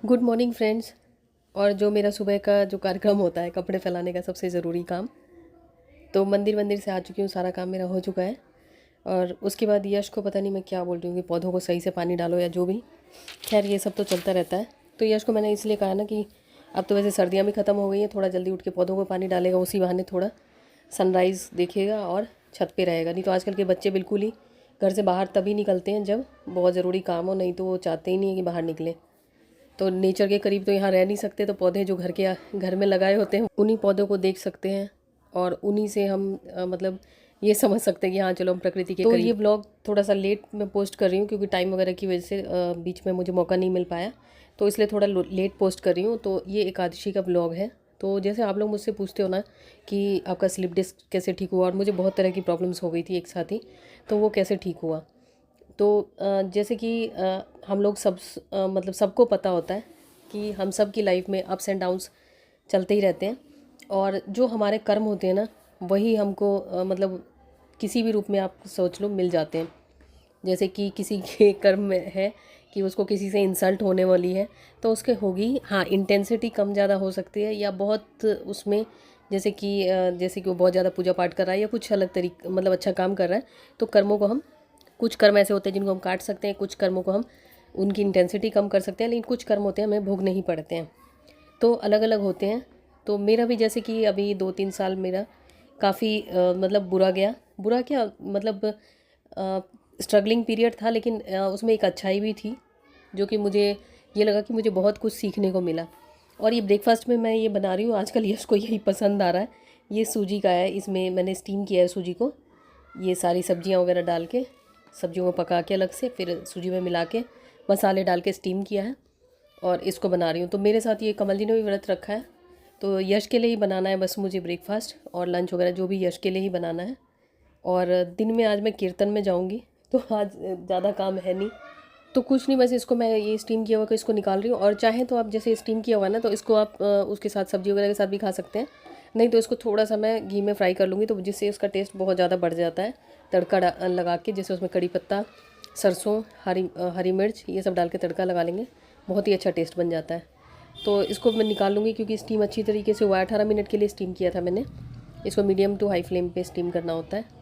Good morning friends. और जो मेरा सुबह का जो कार्यक्रम होता है कपड़े फैलाने का सबसे ज़रूरी काम, तो मंदिर वंदिर से आ चुकी हूँ, सारा काम मेरा हो चुका है। और उसके बाद यश को पता नहीं मैं क्या बोल रही हूँ कि पौधों को सही से पानी डालो या जो भी, खैर ये सब तो चलता रहता है। तो यश को मैंने इसलिए कहा ना कि अब तो वैसे सर्दियाँ भी ख़त्म हो गई हैं, थोड़ा जल्दी उठ के पौधों को पानी डालेगा, उसी बहाने थोड़ा सनराइज़ देखेगा और छत पे रहेगा। नहीं तो आजकल के बच्चे बिल्कुल ही घर से बाहर तभी निकलते हैं जब बहुत ज़रूरी काम हो, नहीं तो वो चाहते ही नहीं है कि बाहर निकले। तो नेचर के करीब तो यहाँ रह नहीं सकते, तो पौधे जो घर में लगाए होते हैं उन्हीं पौधों को देख सकते हैं और उन्हीं से हम मतलब ये समझ सकते हैं कि हाँ चलो हम प्रकृति के करीब। ये ब्लॉग थोड़ा सा लेट मैं पोस्ट कर रही हूँ क्योंकि टाइम वगैरह की वजह से बीच में मुझे मौका नहीं मिल पाया, तो इसलिए थोड़ा लेट पोस्ट कर रही हूँ। तो ये एकादशी का ब्लॉग है। तो जैसे आप लोग मुझसे पूछते हो ना कि आपका स्लिप डिस्क कैसे ठीक हुआ, और मुझे बहुत तरह की प्रॉब्लम्स हो गई थी एक साथ ही, तो वो कैसे ठीक हुआ। तो जैसे कि हम लोग मतलब सबको पता होता है कि हम सब की लाइफ में अप्स एंड डाउन्स चलते ही रहते हैं, और जो हमारे कर्म होते हैं ना वही हमको मतलब किसी भी रूप में आप सोच लो मिल जाते हैं। जैसे कि किसी के कर्म में है कि उसको किसी से इंसल्ट होने वाली है, तो उसके होगी, हाँ इंटेंसिटी कम ज़्यादा हो सकती है, या बहुत उसमें जैसे कि वो बहुत ज़्यादा पूजा पाठ कर रहा है या कुछ अलग तरीके मतलब अच्छा काम कर रहा है, तो कर्मों को हम, कुछ कर्म ऐसे होते हैं जिनको हम काट सकते हैं, कुछ कर्मों को हम उनकी इंटेंसिटी कम कर सकते हैं, लेकिन कुछ कर्म होते हैं हमें भोग नहीं पड़ते हैं, तो अलग अलग होते हैं। तो मेरा भी जैसे कि अभी 2-3 साल मेरा काफ़ी मतलब बुरा क्या मतलब स्ट्रगलिंग पीरियड था, लेकिन उसमें एक अच्छाई भी थी, जो कि मुझे ये लगा कि मुझे बहुत कुछ सीखने को मिला। और ये ब्रेकफास्ट में मैं ये बना रही हूँ आजकल, यश को यही पसंद आ रहा है। ये सूजी का है, इसमें मैंने स्टीम किया है सूजी को, ये सारी सब्जियाँ वगैरह डाल के, सब्जियों को पका के अलग से फिर सूजी में मिला के मसाले डाल के स्टीम किया है और इसको बना रही हूँ। तो मेरे साथ ये कमल जी ने भी व्रत रखा है, तो यश के लिए ही बनाना है बस मुझे ब्रेकफास्ट और लंच वगैरह जो भी यश के लिए ही बनाना है। और दिन में आज मैं कीर्तन में जाऊँगी, तो आज ज़्यादा काम है नहीं, तो कुछ नहीं, बस इसको मैं ये स्टीम किया हुआ को इसको निकाल रही हूँ। और चाहें तो आप जैसे स्टीम किया हुआ है ना, तो इसको आप उसके साथ सब्जी वगैरह के साथ भी खा सकते हैं, नहीं तो इसको थोड़ा सा मैं घी में फ्राई कर लूँगी, तो जिससे उसका टेस्ट बहुत ज़्यादा बढ़ जाता है। तड़का लगा के, जैसे उसमें कड़ी पत्ता, सरसों, हरी मिर्च ये सब डाल के तड़का लगा लेंगे, बहुत ही अच्छा टेस्ट बन जाता है। तो इसको मैं निकाल लूँगी क्योंकि स्टीम अच्छी तरीके से हुआ है। 18 मिनट के लिए स्टीम किया था मैंने, इसको मीडियम टू हाई फ्लेम पे स्टीम करना होता है।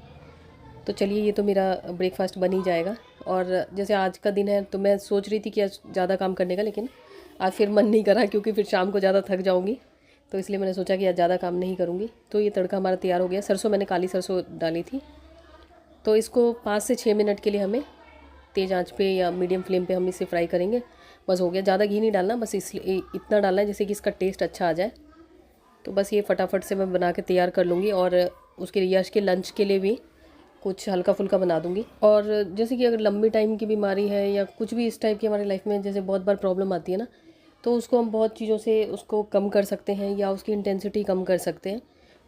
तो चलिए ये तो मेरा ब्रेकफास्ट बन ही जाएगा। और जैसे आज का दिन है तो मैं सोच रही थी कि आज ज़्यादा काम करने का, लेकिन आज फिर मन नहीं करा क्योंकि फिर शाम को ज़्यादा थक जाऊँगी, तो इसलिए मैंने सोचा कि आज ज़्यादा काम नहीं करूँगी। तो ये तड़का हमारा तैयार हो गया। सरसों मैंने काली सरसों डाली थी, तो इसको 5 से 6 मिनट के लिए हमें तेज़ आंच पे या मीडियम फ्लेम पे हम इसे फ्राई करेंगे, बस हो गया। ज़्यादा घी नहीं डालना, बस इसलिए इतना डालना है जैसे कि इसका टेस्ट अच्छा आ जाए। तो बस ये फटाफट से मैं बना के तैयार कर लूँगी, और उसके यश के लंच के लिए भी कुछ हल्का फुल्का बना दूँगी। और जैसे कि अगर लंबी टाइम की बीमारी है या कुछ भी इस टाइप की हमारी लाइफ में जैसे बहुत बार प्रॉब्लम आती है ना, तो उसको हम बहुत चीज़ों से उसको कम कर सकते हैं या उसकी इंटेंसिटी कम कर सकते हैं।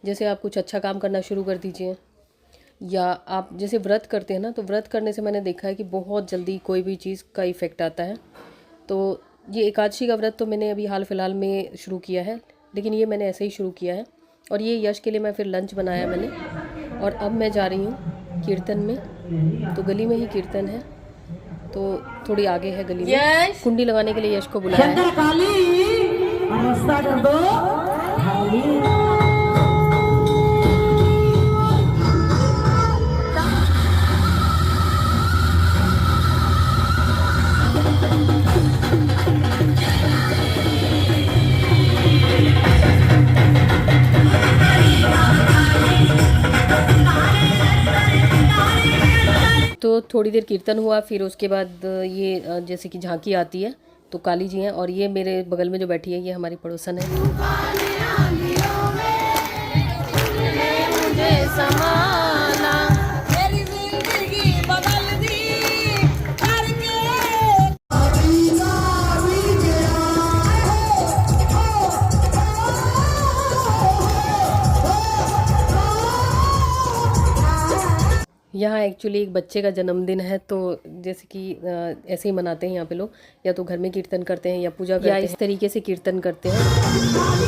जैसे आप कुछ अच्छा काम करना शुरू कर दीजिए, या आप जैसे व्रत करते हैं ना, तो व्रत करने से मैंने देखा है कि बहुत जल्दी कोई भी चीज़ का इफ़ेक्ट आता है। तो ये एकादशी का व्रत तो मैंने अभी हाल फिलहाल में शुरू किया है, लेकिन ये मैंने ऐसे ही शुरू किया है। और ये यश के लिए मैं फिर लंच बनाया मैंने, और अब मैं जा रही हूँ कीर्तन में। तो गली में ही कीर्तन है, तो थोड़ी आगे है गली में। कुंडी लगाने के लिए यश को बुलाया है। तो थोड़ी देर कीर्तन हुआ, फिर उसके बाद ये जैसे कि झांकी आती है, तो काली जी हैं, और ये मेरे बगल में जो बैठी है ये हमारी पड़ोसन है। यहाँ एक्चुअली एक बच्चे का जन्मदिन है, तो जैसे कि ऐसे ही मनाते हैं यहाँ पे लोग, या तो घर में कीर्तन करते हैं या पूजा करते हैं, या इस तरीके से कीर्तन करते हैं।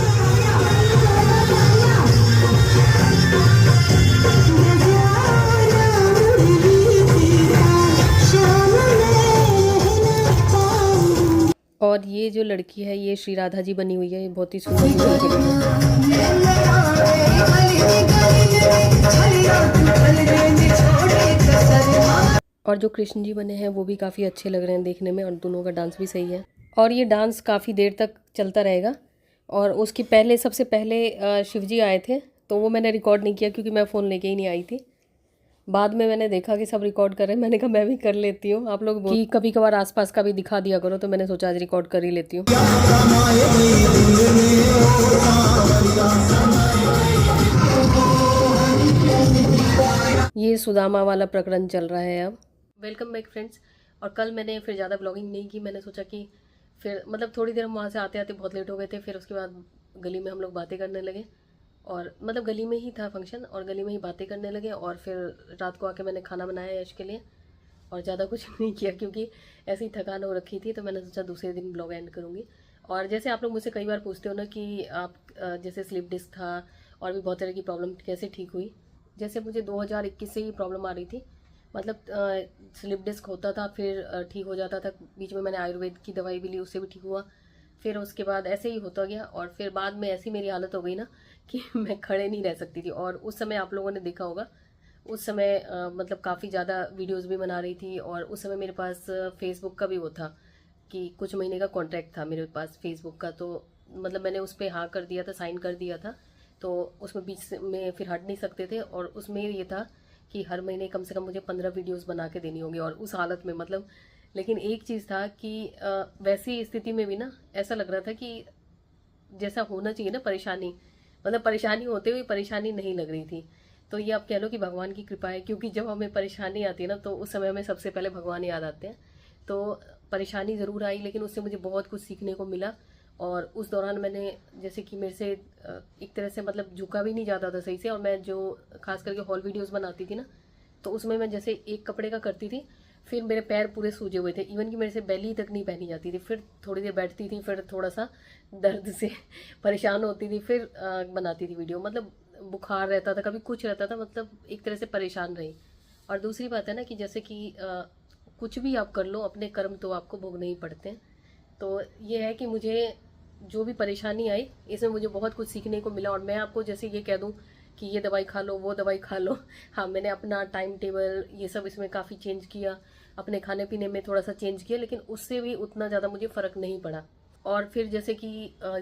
और ये जो लड़की है ये श्री राधा जी बनी हुई है, ये बहुत ही सुंदर लग रही है। और जो कृष्ण जी बने हैं वो भी काफ़ी अच्छे लग रहे हैं देखने में, और दोनों का डांस भी सही है। और ये डांस काफ़ी देर तक चलता रहेगा। और उसके पहले सबसे पहले शिव जी आए थे, तो वो मैंने रिकॉर्ड नहीं किया क्योंकि मैं फ़ोन लेके ही नहीं आई थी। बाद में मैंने देखा कि सब रिकॉर्ड कर रहे हैं, मैंने कहा मैं भी कर लेती हूँ। आप लोग कि कभी कभार आसपास का भी दिखा दिया करो, तो मैंने सोचा आज रिकॉर्ड कर ही लेती हूँ। ये सुदामा वाला प्रकरण चल रहा है अब। Welcome back friends. और कल मैंने फिर ज़्यादा ब्लॉगिंग नहीं की, मैंने सोचा कि फिर मतलब थोड़ी देर हम वहाँ से आते आते बहुत लेट हो गए थे। फिर उसके बाद गली में हम लोग बातें करने लगे, और मतलब गली में ही था फंक्शन, और गली में ही बातें करने लगे। और फिर रात को आके मैंने खाना बनाया यश के लिए, और ज़्यादा कुछ नहीं किया क्योंकि ऐसी थकान हो रखी थी। तो मैंने सोचा दूसरे दिन ब्लॉग एंड करूँगी। और जैसे आप लोग मुझसे कई बार पूछते हो ना कि आप जैसे स्लिप डिस्क था और भी बहुत तरह की प्रॉब्लम कैसे ठीक हुई। जैसे मुझे 2021 से ही प्रॉब्लम आ रही थी, मतलब स्लिप डिस्क होता था, फिर ठीक हो जाता था। बीच में मैंने आयुर्वेद की दवाई भी ली, उससे भी ठीक हुआ। फिर उसके बाद ऐसे ही होता गया, और फिर बाद में ऐसी मेरी हालत हो गई ना कि मैं खड़े नहीं रह सकती थी। और उस समय आप लोगों ने देखा होगा, उस समय मतलब काफ़ी ज़्यादा वीडियोस भी बना रही थी। और उस समय मेरे पास फेसबुक का भी वो था कि कुछ महीने का कॉन्ट्रैक्ट था मेरे पास फेसबुक का। तो मतलब मैंने उस पर हाँ कर दिया था, साइन कर दिया था। तो उसमें बीच में फिर हट नहीं सकते थे। और उसमें ये था कि हर महीने कम से कम मुझे 15 वीडियोस बना के देनी होगी, और उस हालत में मतलब। लेकिन एक चीज़ था कि वैसी स्थिति में भी ना ऐसा लग रहा था कि जैसा होना चाहिए ना परेशानी, मतलब परेशानी होते हुए परेशानी नहीं लग रही थी। तो ये आप कह लो कि भगवान की कृपा है, क्योंकि जब हमें परेशानी आती है ना तो उस समय हमें सबसे पहले भगवान याद आते हैं। तो परेशानी ज़रूर आई, लेकिन उससे मुझे बहुत कुछ सीखने को मिला। और उस दौरान मैंने जैसे कि मेरे से एक तरह से मतलब झुका भी नहीं जाता था सही से। और मैं जो खास करके हॉल वीडियोस बनाती थी ना, तो उसमें मैं जैसे एक कपड़े का करती थी, फिर मेरे पैर पूरे सूजे हुए थे, इवन कि मेरे से बेली तक नहीं पहनी जाती थी। फिर थोड़ी देर बैठती थी, फिर थोड़ा सा दर्द से परेशान होती थी, फिर बनाती थी वीडियो। मतलब बुखार रहता था, कभी कुछ रहता था, मतलब एक तरह से परेशान रही। और दूसरी बात है ना कि जैसे कि कुछ भी आप कर लो, अपने कर्म तो आपको भोगने ही पड़ते हैं। तो ये है कि मुझे जो भी परेशानी आई, इसमें मुझे बहुत कुछ सीखने को मिला। और मैं आपको जैसे ये कह दूं कि ये दवाई खा लो, वो दवाई खा लो, हाँ मैंने अपना टाइम टेबल ये सब इसमें काफ़ी चेंज किया, अपने खाने पीने में थोड़ा सा चेंज किया, लेकिन उससे भी उतना ज़्यादा मुझे फ़र्क नहीं पड़ा। और फिर जैसे कि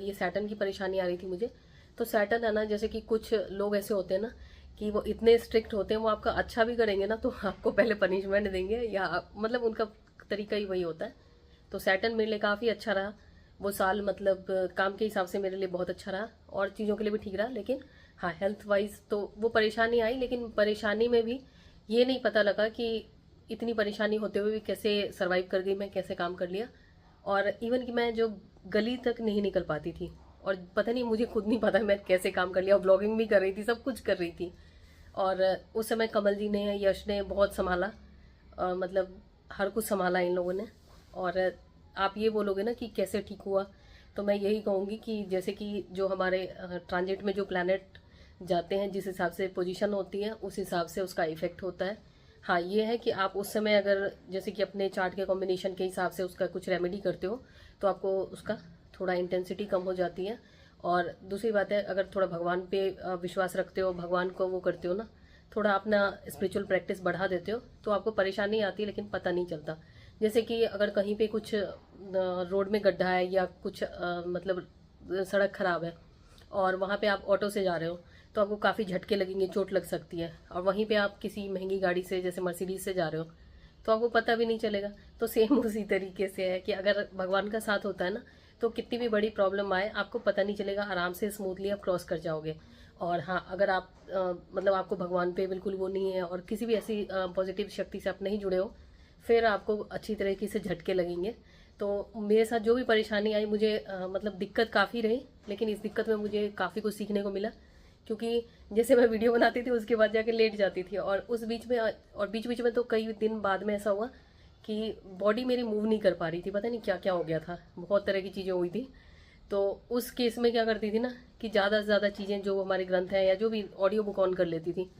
ये सैटर्न की परेशानी आ रही थी मुझे। तो सैटर्न है ना, जैसे कि कुछ लोग ऐसे होते हैं ना कि वो इतने स्ट्रिक्ट होते हैं, वो आपका अच्छा भी करेंगे ना तो आपको पहले पनिशमेंट देंगे, या मतलब उनका तरीका ही वही होता है। तो सैटर्न मेरे लिए काफ़ी अच्छा रहा वो साल, मतलब काम के हिसाब से मेरे लिए बहुत अच्छा रहा, और चीज़ों के लिए भी ठीक रहा। लेकिन हाँ हेल्थ वाइज तो वो परेशानी आई, लेकिन परेशानी में भी ये नहीं पता लगा कि इतनी परेशानी होते हुए भी कैसे सरवाइव कर गई मैं, कैसे काम कर लिया। और इवन कि मैं जो गली तक नहीं निकल पाती थी, और पता नहीं मुझे खुद नहीं पता मैं कैसे काम कर लिया। और ब्लॉगिंग भी कर रही थी, सब कुछ कर रही थी। और उस समय कमल जी ने, यश ने बहुत संभाला, मतलब हर कुछ संभाला इन लोगों ने। और आप ये बोलोगे ना कि कैसे ठीक हुआ, तो मैं यही कहूँगी कि जैसे कि जो हमारे ट्रांजिट में जो प्लैनेट जाते हैं, जिस हिसाब से पोजीशन होती है उस हिसाब से उसका इफेक्ट होता है। हाँ ये है कि आप उस समय अगर जैसे कि अपने चार्ट के कॉम्बिनेशन के हिसाब से उसका कुछ रेमेडी करते हो, तो आपको उसका थोड़ा इंटेंसिटी कम हो जाती है। और दूसरी बात है, अगर थोड़ा भगवान पे विश्वास रखते हो, भगवान को वो करते हो ना, थोड़ा अपना स्पिरिचुअल प्रैक्टिस बढ़ा देते हो, तो आपको परेशानी आती है लेकिन पता नहीं चलता। जैसे कि अगर कहीं पे कुछ रोड में गड्ढा है, या कुछ मतलब सड़क खराब है, और वहाँ पे आप ऑटो से जा रहे हो, तो आपको काफ़ी झटके लगेंगे, चोट लग सकती है। और वहीं पे आप किसी महंगी गाड़ी से जैसे मर्सिडीज से जा रहे हो, तो आपको पता भी नहीं चलेगा। तो सेम उसी तरीके से है कि अगर भगवान का साथ होता है ना, तो कितनी भी बड़ी प्रॉब्लम आए आपको पता नहीं चलेगा, आराम से स्मूथली आप क्रॉस कर जाओगे। और हाँ अगर आप मतलब आपको भगवान पे बिल्कुल वो नहीं है, और किसी भी ऐसी पॉजिटिव शक्ति से आप नहीं जुड़े हो, फिर आपको अच्छी तरीके से झटके लगेंगे। तो मेरे साथ जो भी परेशानी आई, मुझे मतलब दिक्कत काफ़ी रही, लेकिन इस दिक्कत में मुझे काफ़ी कुछ सीखने को मिला। क्योंकि जैसे मैं वीडियो बनाती थी उसके बाद जाके लेट जाती थी, और उस बीच में, और बीच बीच में तो कई दिन बाद में ऐसा हुआ कि बॉडी मेरी मूव नहीं कर पा रही थी, पता नहीं क्या क्या हो गया था, बहुत तरह की चीज़ें हुई थी। तो उस केस में क्या करती थी ना कि ज़्यादा से ज़्यादा चीज़ें जो हमारे ग्रंथ हैं या जो भी ऑडियो बुक ऑन कर लेती थी।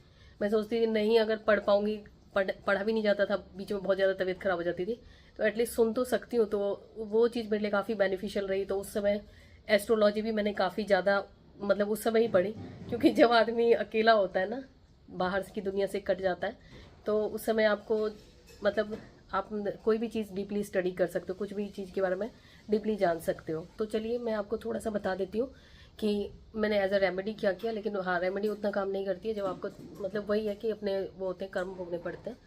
मैं सोचती थी नहीं अगर पढ़ पाऊंगी, पढ़ा भी नहीं जाता था, बीच में बहुत ज़्यादा तबीयत खराब हो जाती थी। तो एटलीस्ट सुन तो सकती हूँ। तो वो चीज़ मेरे लिए काफ़ी बेनिफिशियल रही। तो उस समय एस्ट्रोलॉजी भी मैंने काफ़ी ज़्यादा मतलब उस समय ही पढ़ी, क्योंकि जब आदमी अकेला होता है ना, बाहर की दुनिया से कट जाता है, तो उस समय आपको मतलब आप कोई भी चीज़ डीपली स्टडी कर सकते हो, कुछ भी चीज़ के बारे में डीपली जान सकते हो। तो चलिए मैं आपको थोड़ा सा बता देती हूँ कि मैंने एज अ रेमेडी क्या किया। लेकिन हाँ, रेमेडी उतना काम नहीं करती है जब आपको मतलब वही है कि अपने वो होते हैं कर्म भोगने पड़ते हैं।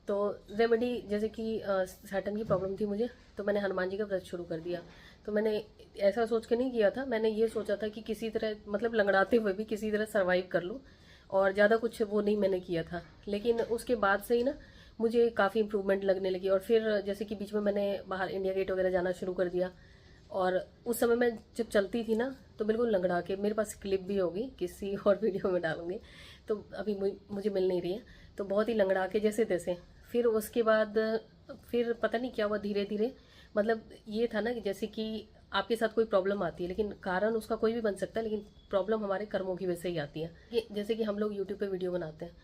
तो रेमेडी जैसे कि सैटर्न की प्रॉब्लम थी मुझे, तो मैंने हनुमान जी का व्रत शुरू कर दिया। तो मैंने ऐसा सोच के नहीं किया था, मैंने ये सोचा था कि किसी तरह मतलब लंगड़ाते हुए भी किसी तरह सर्वाइव कर लूँ, और ज़्यादा कुछ वो नहीं मैंने किया था। लेकिन उसके बाद से ही ना मुझे काफ़ी इंप्रूवमेंट लगने लगी। और फिर जैसे कि बीच में मैंने बाहर इंडिया गेट वगैरह जाना शुरू कर दिया, और उस समय मैं जब चलती थी ना तो बिल्कुल लंगड़ा के, मेरे पास क्लिप भी होगी, किसी और वीडियो में डालूंगी, तो अभी मुझे मिल नहीं रही है। तो बहुत ही लंगड़ा के जैसे तैसे। फिर उसके बाद फिर पता नहीं क्या हुआ, धीरे धीरे मतलब ये था ना कि जैसे कि आपके साथ कोई प्रॉब्लम आती है, लेकिन कारण उसका कोई भी बन सकता है, लेकिन प्रॉब्लम हमारे कर्मों की वजह से ही आती है। जैसे कि हम लोग यूट्यूब पे वीडियो बनाते हैं,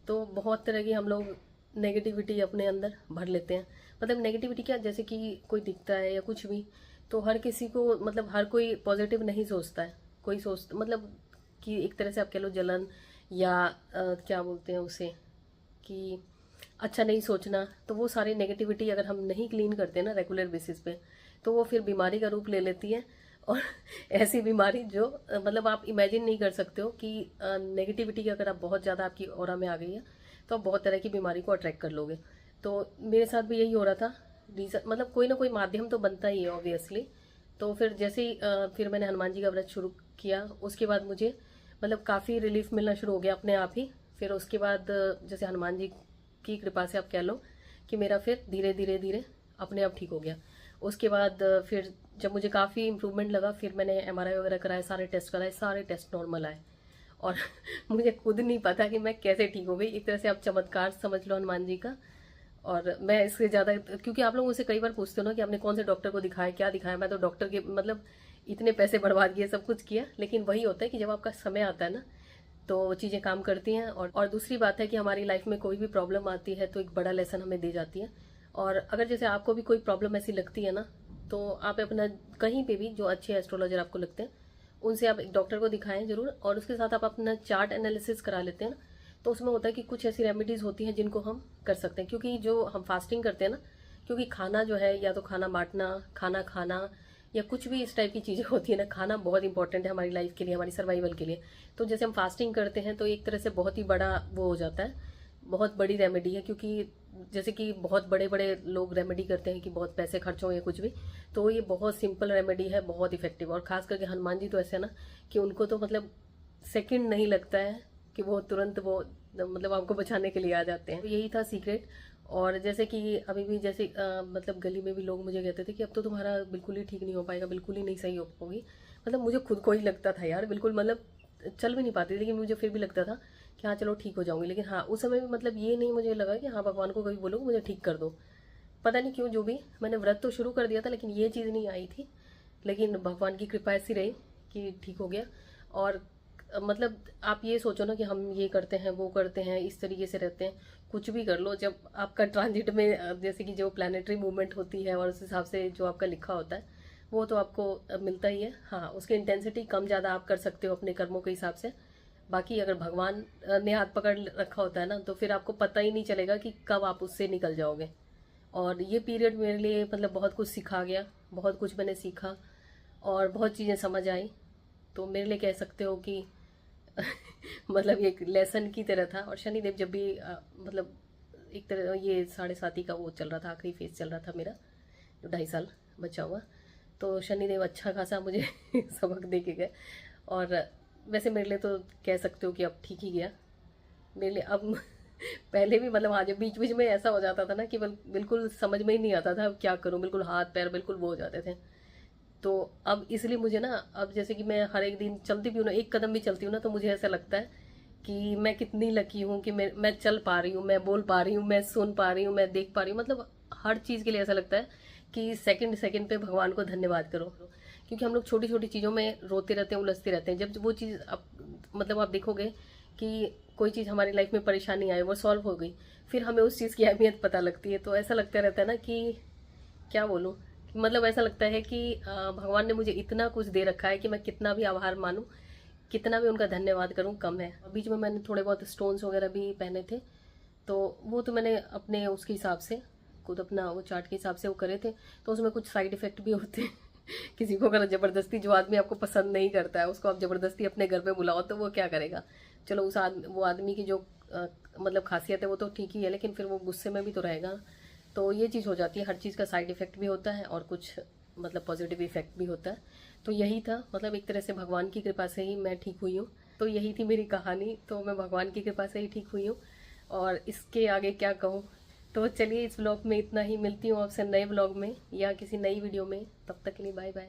तो बहुत तरह की हम लोग नेगेटिविटी अपने अंदर भर लेते हैं। मतलब नेगेटिविटी क्या, जैसे कि कोई दिखता है या कुछ भी, तो हर किसी को मतलब हर कोई पॉजिटिव नहीं सोचता है। कोई सोचता मतलब कि एक तरह से आप कह लो जलन, या क्या बोलते हैं उसे, कि अच्छा नहीं सोचना। तो वो सारी नेगेटिविटी अगर हम नहीं क्लीन करते ना रेगुलर बेसिस पे, तो वो फिर बीमारी का रूप ले लेती है। और ऐसी बीमारी जो मतलब आप इमेजिन नहीं कर सकते हो कि नेगेटिविटी अगर आप बहुत ज़्यादा आपकी ऑरा में आ गई है, तो आप बहुत तरह की बीमारी को अट्रैक्ट कर लोगे। तो मेरे साथ भी यही हो रहा था। रीज़न मतलब कोई ना कोई माध्यम तो बनता ही है ऑब्वियसली। तो फिर जैसे ही फिर मैंने हनुमान जी का व्रत शुरू किया, उसके बाद मुझे मतलब काफ़ी रिलीफ मिलना शुरू हो गया अपने आप ही। फिर उसके बाद जैसे हनुमान जी की कृपा से आप कह लो कि मेरा फिर धीरे धीरे धीरे अपने आप ठीक हो गया। उसके बाद फिर जब मुझे काफ़ी इम्प्रूवमेंट लगा, फिर मैंने एमआरआई वगैरह कराए, सारे टेस्ट कराए, सारे टेस्ट नॉर्मल आए। और मुझे खुद नहीं पता कि मैं कैसे ठीक हो गई। एक तरह से आप चमत्कार समझ लो हनुमान जी का। और मैं इससे ज़्यादा, क्योंकि आप लोग मुझसे कई बार पूछते हो ना कि आपने कौन से डॉक्टर को दिखाया, क्या दिखाया। मैं तो डॉक्टर के मतलब इतने पैसे बर्बाद किए, सब कुछ किया, लेकिन वही होता है कि जब आपका समय आता है ना, तो वो चीज़ें काम करती हैं। और दूसरी बात है कि हमारी लाइफ में कोई भी प्रॉब्लम आती है तो एक बड़ा लेसन हमें दे जाती है। और अगर जैसे आपको भी कोई प्रॉब्लम ऐसी लगती है ना, तो आप अपना कहीं पे भी जो अच्छे एस्ट्रोलॉजर आपको लगते हैं उनसे आप एक डॉक्टर को दिखाएं जरूर। और उसके साथ आप अपना चार्ट एनालिसिस करा लेते हैं ना, तो उसमें होता है कि कुछ ऐसी रेमेडीज होती हैं जिनको हम कर सकते हैं। क्योंकि जो हम फास्टिंग करते हैं ना, क्योंकि खाना जो है, या तो खाना बांटना, खाना खाना, या कुछ भी इस टाइप की चीज़ें होती है ना, खाना बहुत इंपॉर्टेंट है हमारी लाइफ के लिए, हमारी सर्वाइवल के लिए। तो जैसे हम फास्टिंग करते हैं तो एक तरह से बहुत ही बड़ा वो हो जाता है, बहुत बड़ी रेमेडी है। क्योंकि जैसे कि बहुत बड़े बड़े लोग रेमेडी करते हैं कि बहुत पैसे खर्च हो या कुछ भी, तो ये बहुत सिंपल रेमेडी है, बहुत इफेक्टिव। और खास करके हनुमान जी तो ऐसे है ना कि उनको तो मतलब सेकंड नहीं लगता है कि वो तुरंत वो मतलब आपको बचाने के लिए आ जाते हैं। तो यही था सीक्रेट। और जैसे कि अभी भी जैसे मतलब गली में भी लोग मुझे कहते थे कि अब तो तुम्हारा बिल्कुल ही ठीक नहीं हो पाएगा, बिल्कुल ही नहीं सही हो पाओगी। मतलब मुझे खुद को ही लगता था यार, बिल्कुल मतलब चल भी नहीं पाती थी, लेकिन मुझे फिर भी लगता था कि हाँ चलो ठीक हो जाऊंगी। लेकिन हाँ, उस समय भी मतलब ये नहीं मुझे लगा कि हाँ भगवान को कभी बोलो मुझे ठीक कर दो। पता नहीं क्यों, जो भी मैंने व्रत तो शुरू कर दिया था, लेकिन ये चीज़ नहीं आई थी। लेकिन भगवान की कृपा ऐसी रही कि ठीक हो गया। और मतलब आप ये सोचो ना कि हम ये करते हैं, वो करते हैं, इस तरीके से रहते हैं, कुछ भी कर लो, जब आपका ट्रांजिट में जैसे कि जो प्लानिटरी मूवमेंट होती है और उस हिसाब से जो आपका लिखा होता है वो तो आपको मिलता ही है। हाँ, उसकी इंटेंसिटी कम ज़्यादा आप कर सकते हो अपने कर्मों के हिसाब से। बाकी अगर भगवान ने हाथ पकड़ रखा होता है ना, तो फिर आपको पता ही नहीं चलेगा कि कब आप उससे निकल जाओगे। और ये पीरियड मेरे लिए मतलब बहुत कुछ सिखा गया, बहुत कुछ मैंने सीखा और बहुत चीज़ें समझ आई। तो मेरे लिए कह सकते हो कि मतलब एक लेसन की तरह था। और शनिदेव जब भी मतलब एक तरह ये 7.5 का वो चल रहा था, आखिरी फेज चल रहा था मेरा, जो 2.5 साल बचा हुआ, तो शनिदेव अच्छा खासा मुझे सबक दे के गए। और वैसे मेरे लिए तो कह सकते हो कि अब ठीक ही गया मेरे लिए अब। पहले भी मतलब आज बीच बीच में ऐसा हो जाता था ना कि बिल्कुल समझ में ही नहीं आता था अब क्या करूं, बिल्कुल हाथ पैर बिल्कुल वो हो जाते थे। तो अब इसलिए मुझे ना, अब जैसे कि मैं हर एक दिन चलती भी हूँ ना, एक कदम भी चलती हूँ ना, तो मुझे ऐसा लगता है कि मैं कितनी लकी हूँ कि मैं चल पा रही हूँ, मैं बोल पा रही हूँ, मैं सुन पा रही हूँ, मैं देख पा रही हूँ। मतलब हर चीज़ के लिए ऐसा लगता है कि सेकंड सेकंड पे भगवान को धन्यवाद करो। क्योंकि हम लोग छोटी छोटी चीज़ों में रोते रहते हैं, उलझते रहते हैं। जब वो चीज़ मतलब आप देखोगे कि कोई चीज़ हमारी लाइफ में परेशानी आए, वो सॉल्व हो गई, फिर हमें उस चीज़ की अहमियत पता लगती है। तो ऐसा लगता रहता है ना कि क्या बोलूँ, मतलब ऐसा लगता है कि भगवान ने मुझे इतना कुछ दे रखा है कि मैं कितना भी आभार मानूं, कितना भी उनका धन्यवाद करूं कम है। बीच में मैंने थोड़े बहुत स्टोन्स वगैरह भी पहने थे, तो वो तो मैंने अपने उसके हिसाब से, खुद अपना वो चार्ट के हिसाब से वो करे थे। तो उसमें कुछ साइड इफेक्ट भी होते हैं किसी को अगर जबरदस्ती, जो आदमी आपको पसंद नहीं करता है उसको आप जबरदस्ती अपने घर पे बुलाओ तो वो क्या करेगा। चलो वो आदमी की जो मतलब खासियत है वो तो ठीक ही है, लेकिन फिर वो गुस्से में भी तो रहेगा। तो ये चीज़ हो जाती है, हर चीज़ का साइड इफेक्ट भी होता है और कुछ मतलब पॉजिटिव इफेक्ट भी होता है। तो यही था, मतलब एक तरह से भगवान की कृपा से ही मैं ठीक हुई हूँ। तो यही थी मेरी कहानी, तो मैं भगवान की कृपा से ही ठीक हुई हूँ, और इसके आगे क्या कहूँ। तो चलिए इस व्लॉग में इतना ही, मिलती हूँ आपसे नए व्लॉग में या किसी नई वीडियो में, तब तक के लिए बाय बाय।